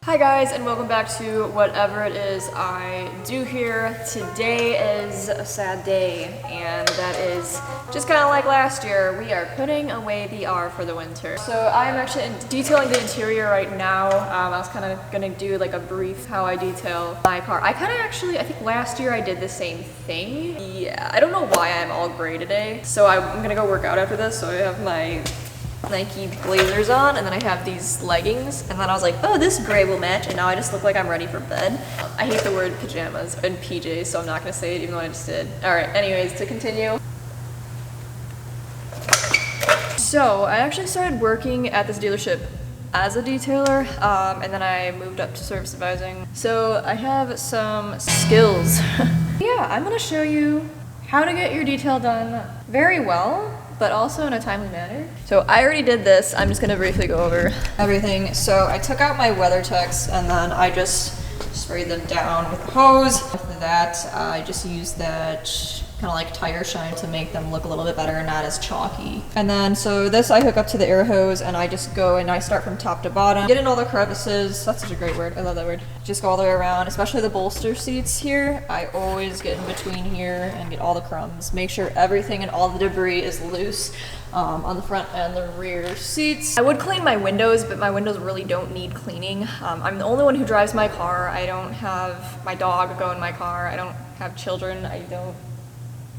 Hi guys, and welcome back to whatever it is I do here. Today is a sad day, and that is just kind of like last year. We are putting away the R for the winter. So I'm actually detailing the interior right now. I was kind of gonna do like a brief how I detail my car. I think last year I did the same thing. Yeah, I don't know why I'm all gray today. So I'm gonna go work out after this. So I have my Nike blazers on, and then I have these leggings, and then I was like, oh, this gray will match, and now I just look like I'm ready for bed. I hate the word pajamas and PJs, so I'm not gonna say it even though I just did. Alright, anyways, to continue. So I actually started working at this dealership as a detailer, and then I moved up to service advising. So I have some skills. Yeah, I'm gonna show you how to get your detail done very well, but also in a timely manner. So I already did this. I'm just gonna briefly go over everything. So I took out my WeatherTechs and then I just sprayed them down with a hose. After that, I just used that kind of like tire shine to make them look a little bit better and not as chalky. And then, so this I hook up to the air hose and I just go and I start from top to bottom. Get in all the crevices. That's such a great word. I love that word. Just go all the way around, especially the bolster seats here. I always get in between here and get all the crumbs. Make sure everything and all the debris is loose on the front and the rear seats. I would clean my windows, but my windows really don't need cleaning. I'm the only one who drives my car. I don't have my dog go in my car. I don't have children. I don't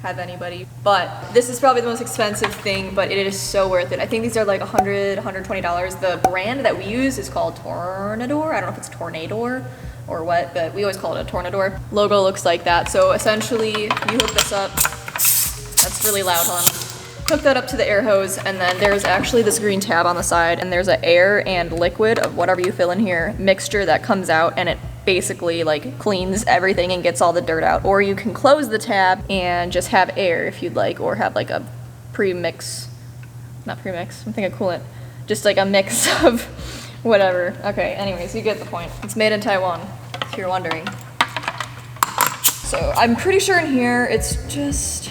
have anybody, but this is probably the most expensive thing, but it is so worth it. I think these are like $100, $120. The brand that we use is called Tornador. I don't know if it's Tornador or what, but we always call it a Tornador. Logo looks like that. So essentially you hook this up. That's really loud, hold on. Hook that up to the air hose, and then there's actually this green tab on the side, and there's an air and liquid of whatever you fill in here mixture that comes out, and it basically like cleans everything and gets all the dirt out. Or you can close the tab and just have air if you'd like, or have like a pre-mix, not pre-mix, I'm thinking coolant, just like a mix of whatever. Okay, anyways, you get the point. It's made in Taiwan, if you're wondering. So I'm pretty sure in here it's just,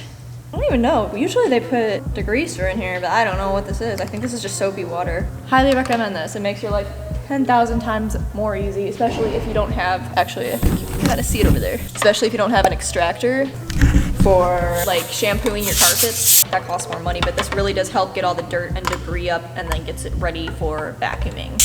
I don't even know. Usually they put degreaser in here, but I don't know what this is. I think this is just soapy water. Highly recommend this. It makes your life 10,000 times more easy, especially if you don't have, actually, I think you can kind of see it over there. Especially if you don't have an extractor for like shampooing your carpets. That costs more money, but this really does help get all the dirt and debris up and then gets it ready for vacuuming.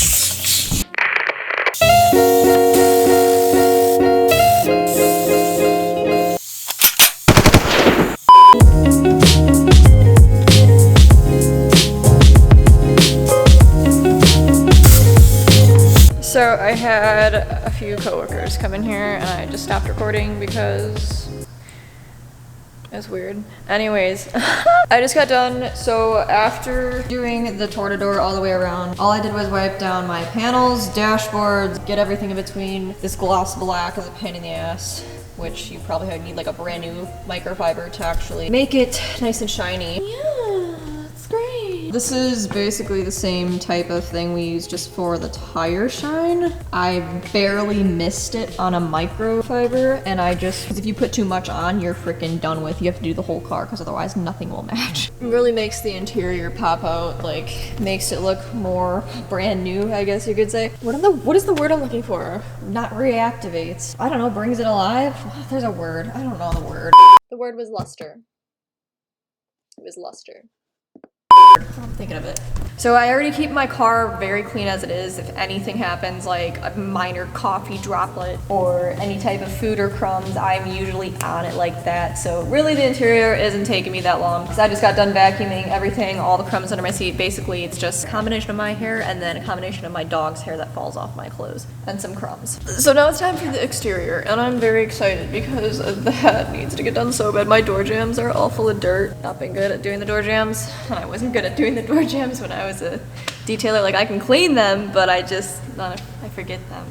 So I had a few coworkers come in here and I just stopped recording because it's weird. Anyways, I just got done. So after doing the Tornador all the way around, all I did was wipe down my panels, dashboards, get everything in between. This gloss black is a pain in the ass, which you probably need like a brand new microfiber to actually make it nice and shiny. Yeah, it's great. This is basically the same type of thing we use just for the tire shine. I barely missed it on a microfiber, and because if you put too much on, you're freaking done with. You have to do the whole car because otherwise nothing will match. It really makes the interior pop out, like makes it look more brand new, I guess you could say. What is the word I'm looking for? Not reactivates. I don't know, brings it alive? There's a word. I don't know the word. The word was luster. It was luster. I'm thinking of it. So I already keep my car very clean as it is. If anything happens, like a minor coffee droplet or any type of food or crumbs, I'm usually on it like that. So really the interior isn't taking me that long because I just got done vacuuming everything, all the crumbs under my seat. Basically, it's just a combination of my hair and then a combination of my dog's hair that falls off my clothes and some crumbs. So now it's time for the exterior, and I'm very excited because that needs to get done so bad. My door jambs are all full of dirt. Not been good at doing the door jambs. I wasn't good at doing the door jambs when I was a detailer. Like, I can clean them, but I forget them.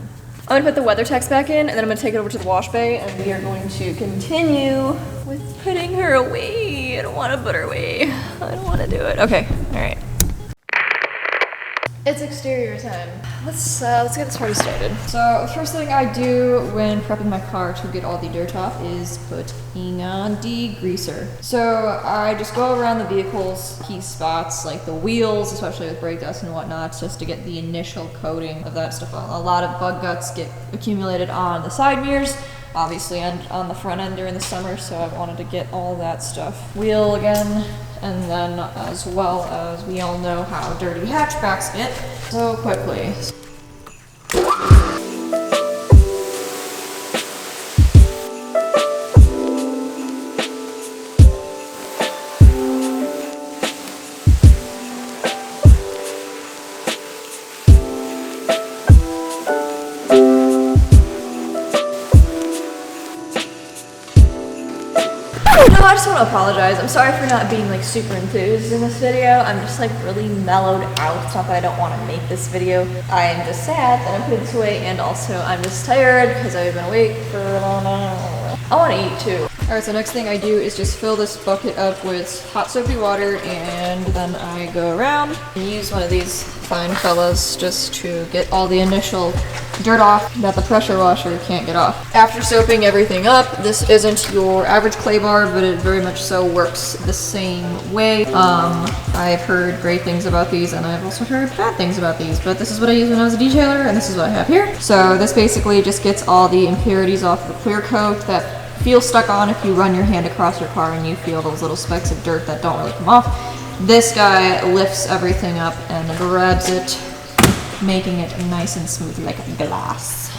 I'm gonna put the WeatherTechs back in, and then I'm gonna take it over to the wash bay, and we are going to continue with putting her away. I don't want to put her away. I don't want to do it. Okay, all right. It's exterior time. Let's get this party started. So the first thing I do when prepping my car to get all the dirt off is putting on degreaser. So I just go around the vehicle's key spots, like the wheels, especially with brake dust and whatnot, just to get the initial coating of that stuff on. A lot of bug guts get accumulated on the side mirrors, obviously on the front end during the summer, so I wanted to get all that stuff. Wheel again. And then as well as we all know how dirty hatchbacks get so quickly. I just want to apologize. I'm sorry for not being like super enthused in this video. I'm just like really mellowed out. It's not that I don't want to make this video. I am just sad that I'm putting this away, and also I'm just tired because I've been awake for a long time. I want to eat too. Alright, so next thing I do is just fill this bucket up with hot soapy water, and then I go around and use one of these fine fellas just to get all the initial dirt off that the pressure washer can't get off. After soaping everything up, this isn't your average clay bar, but it very much so works the same way. I've heard great things about these, and I've also heard bad things about these, but this is what I used when I was a detailer, and this is what I have here. So this basically just gets all the impurities off the clear coat that feel stuck on if you run your hand across your car and you feel those little specks of dirt that don't really come off. This guy lifts everything up and grabs it, making it nice and smooth like glass.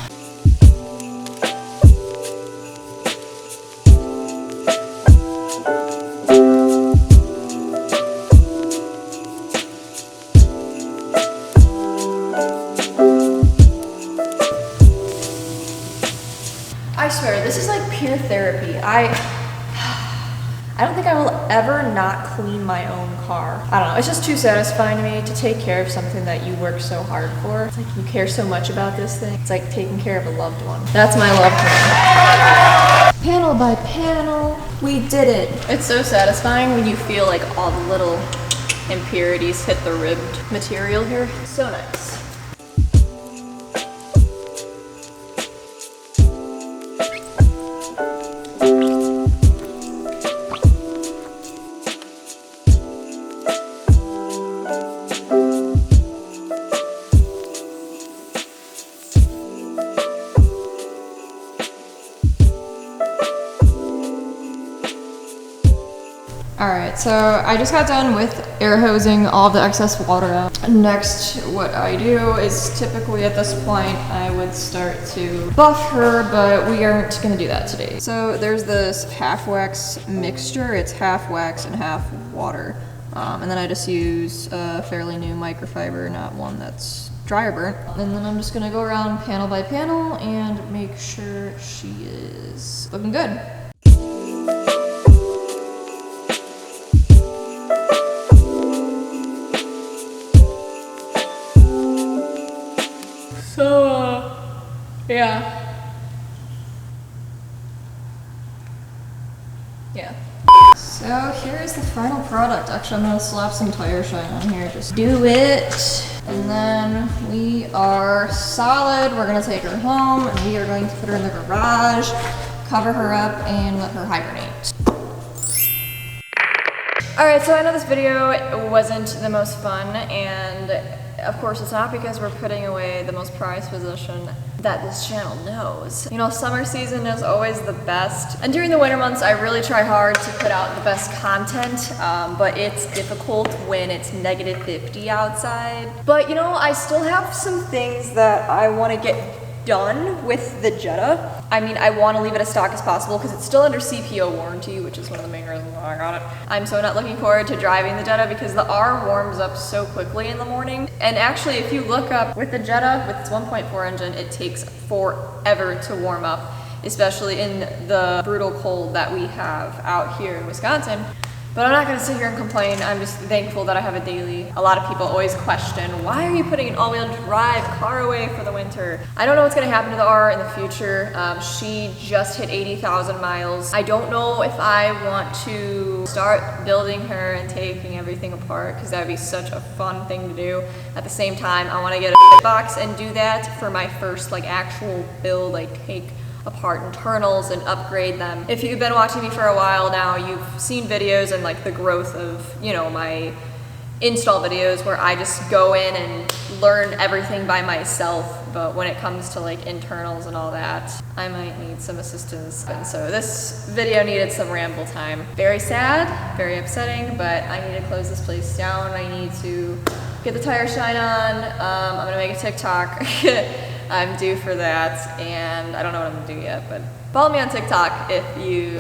I swear, this is like pure therapy. I don't think I will ever not clean my own car. I don't know, it's just too satisfying to me to take care of something that you work so hard for. It's like you care so much about this thing. It's like taking care of a loved one. That's my loved one. Panel by panel, we did it. It's so satisfying when you feel like all the little impurities hit the ribbed material here. So nice. Alright, so I just got done with air hosing all of the excess water out. Next, what I do is typically at this point I would start to buff her, but we aren't going to do that today. So there's this half wax mixture. It's half wax and half water. And then I just use a fairly new microfiber, not one that's dry or burnt. And then I'm just going to go around panel by panel and make sure she is looking good. So, yeah. So here's the final product. Actually, I'm gonna slap some tire shine on here. Just do it. And then we are solid. We're gonna take her home and we are going to put her in the garage, cover her up, and let her hibernate. Alright, so I know this video wasn't the most fun, and of course it's not because we're putting away the most prized possession that this channel knows. You know, summer season is always the best, and during the winter months I really try hard to put out the best content, but it's difficult when it's -50 outside. But you know, I still have some things that I want to get done with the Jetta. I mean, I want to leave it as stock as possible because it's still under CPO warranty, which is one of the main reasons why I got it. I'm so not looking forward to driving the Jetta because the R warms up so quickly in the morning. And actually, if you look up with the Jetta, with its 1.4 engine, it takes forever to warm up, especially in the brutal cold that we have out here in Wisconsin. But I'm not gonna sit here and complain. I'm just thankful that I have a daily. A lot of people always question, why are you putting an all-wheel drive car away for the winter? I don't know what's gonna happen to the R in the future. She just hit 80,000 miles. I don't know if I want to start building her and taking everything apart, because that would be such a fun thing to do. At the same time, I wanna get a box and do that for my first like actual build, like take apart internals and upgrade them. If you've been watching me for a while now, you've seen videos and like the growth of, you know, my install videos where I just go in and learn everything by myself. But when it comes to like internals and all that, I might need some assistance. And so this video needed some ramble time. Very sad, very upsetting, but I need to close this place down. I need to get the tire shine on. I'm gonna make a TikTok. I'm due for that, and I don't know what I'm gonna do yet, but follow me on TikTok if you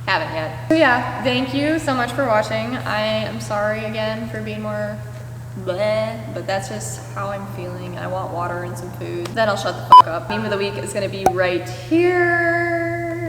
haven't yet. So yeah, thank you so much for watching. I am sorry again for being more bleh, but that's just how I'm feeling. I want water and some food. Then I'll shut the fuck up. Meme of the week is gonna be right here.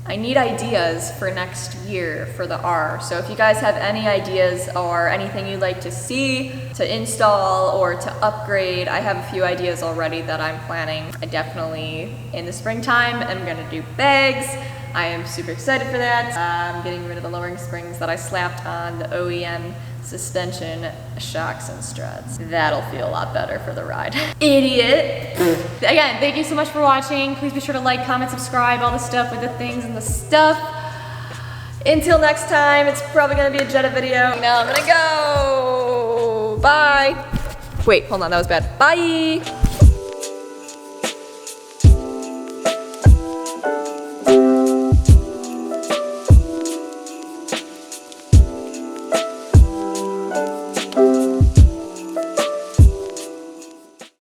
I need ideas for next year for the R. So if you guys have any ideas or anything you'd like to see, to install or to upgrade, I have a few ideas already that I'm planning. I definitely, in the springtime, am gonna do bags. I am super excited for that. I'm getting rid of the lowering springs that I slapped on the OEM suspension shocks and struts. That'll feel a lot better for the ride. Idiot. Again, thank you so much for watching. Please be sure to like, comment, subscribe, all the stuff with the things and the stuff. Until next time, it's probably gonna be a Jetta video. Now I'm gonna go. Bye. Wait, hold on, that was bad. Bye.